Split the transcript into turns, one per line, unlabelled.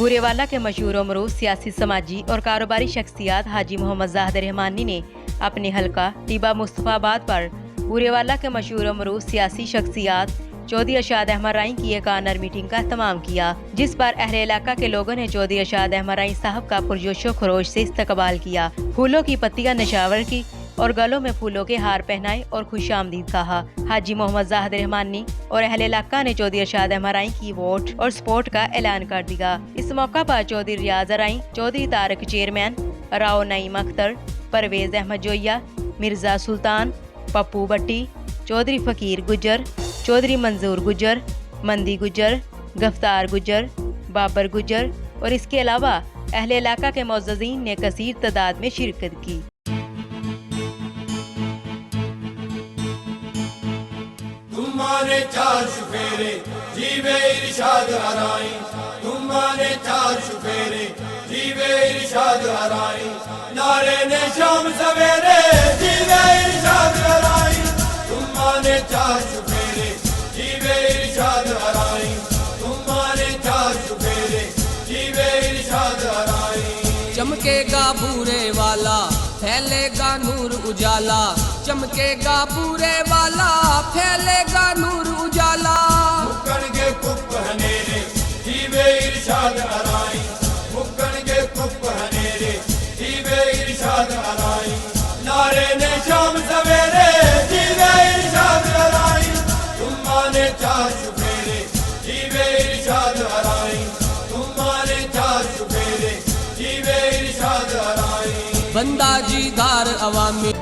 بورے کے مشہور امروز سیاسی سماجی اور کاروباری شخصیات حاجی محمد زاہد رحمانی نے اپنے حلقہ ٹیبہ مصطفیٰ آباد پر بورے کے مشہور امروز سیاسی شخصیات چودھری ارشاد احمد رائی کی ایک آنر میٹنگ کا اہتمام کیا، جس پر اہل علاقہ کے لوگوں نے چودھری ارشاد احمد رائی صاحب کا پرجوش و خروش سے استقبال کیا، پھولوں کی پتیاں نشاور کی اور گلوں میں پھولوں کے ہار پہنائے اور خوش آمدید کہا۔ حاجی محمد زاہد رحمانی اور اہل علاقہ نے چودھری ارشاد احمد رائی کی ووٹ اور سپورٹ کا اعلان کر دیا۔ اس موقع پر چودھری ریاض رائی، چودھری طارق چیئرمین، راؤ نعیم اختر، پرویز احمد جویہ، مرزا سلطان، پپو بٹی، چودھری فقیر گجر، چودھری منظور گجر، مندی گجر، گفتار گجر، بابر گجر اور اس کے علاوہ اہل علاقہ کے معززین نے کثیر تعداد میں شرکت کی۔
تمہارے چار شفیرے جیوے ارشاد ہرائی، تمہارے چار شفیرے جیوے ارشاد ہرائی، نعرے نے شام سویرے جیوے ارشاد ہرائی، تمہارے چار شفیرے جیوے ارشاد ہرائی، تمہارے چار شفیرے جیوے ارشاد ہرائی۔
چمکے گا بورے والا پھیلے گا نور اجالا، چمکے گا بورے والا پھیلے گا نور اجالا،
مکن کے کپ ہنیرے جیوے ارشاد ہرائی، مکن کے کپ ہنیرے جیوے ارشاد ہرائی، نعرے نے شام سویرے جیوے ارشاد ہرائی، تمہارے چار شفیرے جیوے ارشاد ہرائی، تمہارے چار شفیرے جیوے ارشاد ہرائی۔
بندہ جی دار عوامی